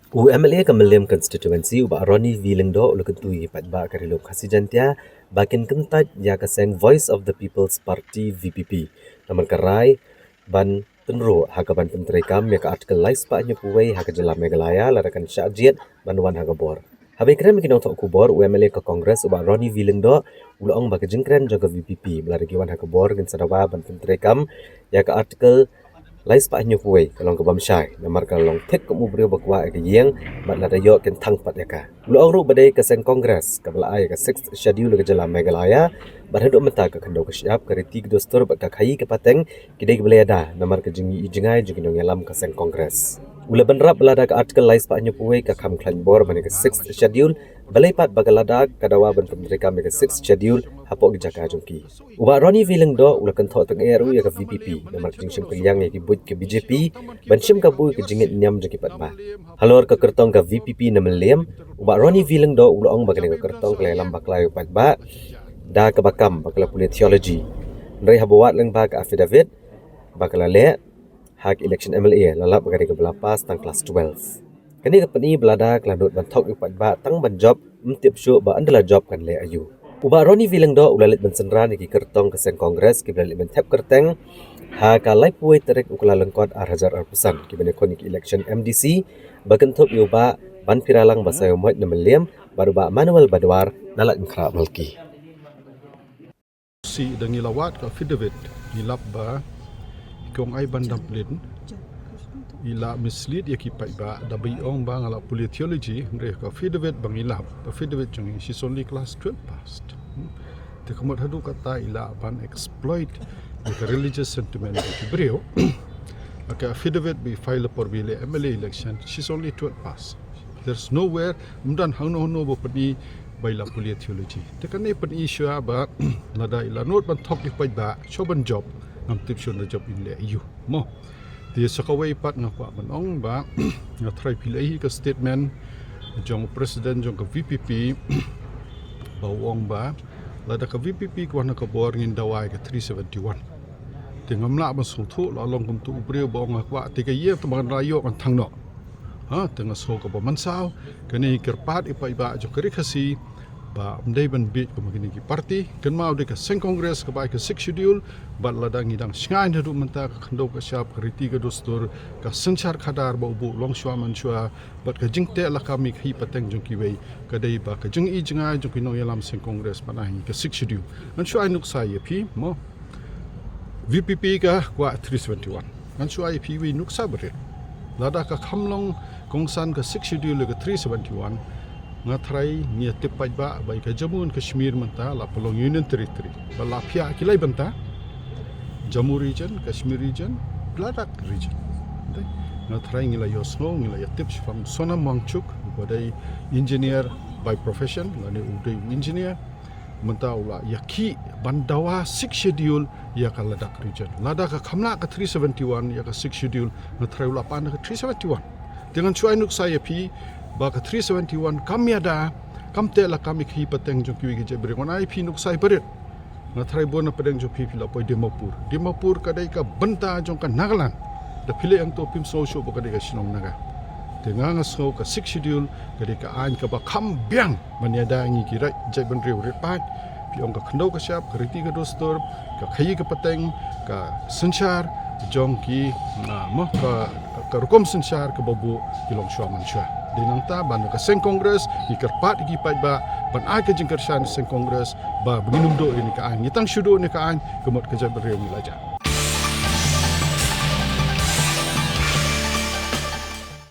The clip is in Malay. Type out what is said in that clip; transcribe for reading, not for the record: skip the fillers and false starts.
UMLA Kamaliam constituency uba Ronnie Vilengdo ulukentui patba karilok hasijantia bakin kentat ya kaseng Voice of the People's Party VPP naman karai ban tenro hakaban pentrekam ya ka artikel lais pa nyopuwei hakajela megalaya larakan syajiat banwan hagabor Habis keren bikin untuk kubor UMLA ke Kongres uba Ronnie Vilengdo ulong bagi jengkren jaga VPP melarigi wan hagabor gen sadawa ban pentrekam ya ka artikel Lais pa nyo puwe kalong kabam syai namar kalong tek ko mubrio bakwa ke yeng mat la dayo ken tang pat yaka ulo ru badai ka sen kongres ka bala ay ka 6th schedule ke jala megalaya barhadu menta ka kando ka syap ka ritig dostor ba ka khai ka pateng kidai ke belada namar ka jingi jingai jingino ngelam ka sen kongres Ula benrap belada ke artikel lais pa nyo puwe ka kam klan bor bani ke 6th schedule balai pat bagalada kadawa ban pemrika ke 6th schedule hapok jaka jongki uba Ronnie Vilengdo ula kentho teng eru ya ke VPP namar jing sim yang ya ki buj ke BJP ban sim ka bu ke jingit nyam jaki pat ba halor ke kertong ke VPP namelem uba Ronnie Vilengdo ula ong bagane ke kertong ke lam baklayo pat ba da ke bakam bakla punya theology ndai habawat leng ba ke affidavit bakala le hak election MLA lalap bagari ke belapas tang kelas 12 kini kepeni belada kelandut bantok ipat ba tang ban job mtip syu ba andala job kan le ayu uba Ronnie Vilengdo ulalit ban senran ki kertong ke sen kongres ki belalit ban tap kerteng ha ka lai puai terek ukla lengkot ar pesan ki bene konik election MDC bagentok yuba ban piralang basayo moit namelem baru ba Manuel Badwar dalat ngkra balki si dangi lawat ka fidavit ilap ba kong ai bandam plin ila mislead ya ki pai ba da bai ong ba ngala puli theology re ka fidavit bang ilap ba fidavit jong she's only class 12 passed te kamot hadu kata ila ban exploit the religious sentiment ki brio aka fidavit be file for bile MLA election she's only 12 pass there's nowhere mdan hangno no bo padi baila puli theology te kan ne pan issue ba lada ila not ban thok ki pai ba choban job nam tip shon job in le you mo dia sakawai pat ngapa manong ba nga try pilai ka statement jong president jong ka VPP bawong ba lada ka VPP ko na ka bor ngin dawai ka 371 tingamla ba sulthu la long kum tu ubre bawong akwa te ka ye taman rayo kan thangno ha tengah so ka ba mansau kani kerpat ipa iba jo kari khasi ba mdai ban bit ko magini ki party kan mau de ka sen congress ka ba ka 6 schedule ba ladang idang sngai hadu menta ka khando ka syap riti ka dostur ka sanchar khadar ba bu long shwa man shwa bat ka jingte la kami khi pateng jong ki wei ka dei ba ka jing i jinga jong ki no yalam sen congress panahi ka 6 schedule an shwa nuk sa ye phi mo VPP ka kwa 371 an shwa ye phi wi nuk sa bre lada ka khamlong kongsan ka 6 schedule ka 371 ngatrai nia tepai ba bai ka Jammu and Kashmir manta la pelong union territory bala phia kilai banta Jammu region Kashmir region Ladakh region ngatrai ngila yosno ngila tips from Sonam Wangchuk badai engineer by profession lani udai engineer manta ula yaki bandawa 6 schedule ya ka Ladakh region Ladakh ka khamla ka 371 ya ka 6 schedule ngatrai ula pan ka 371 dengan chuai nuk saya pi baka 371 kami ada kamte la kami khi pateng jong kiwi ge bre kon ai phi nuk sai paret na thrai bon na padeng jo phi la poi Dimapur kadai ka banta jong ka Nagaland da phile ang to pim so show kadai ka sinong naga tenga ngaso ka 6 schedule kadai ka an ka ba kham biang maniada ngi ki rai jai ban riu ret pat pi ong ka khndo ka syap ka riti ka dostor ka khayi ka pateng ka sanchar jong ki na mo ka rukom sanchar ka babu kilong shwaman shwa dinang ta ban ka sen congress ikarpat gi pai ba ban ai ka jingkar shan sen congress ba binum do ni ka an ngitang shudo ni ka an kemot ka jabar rew ni laja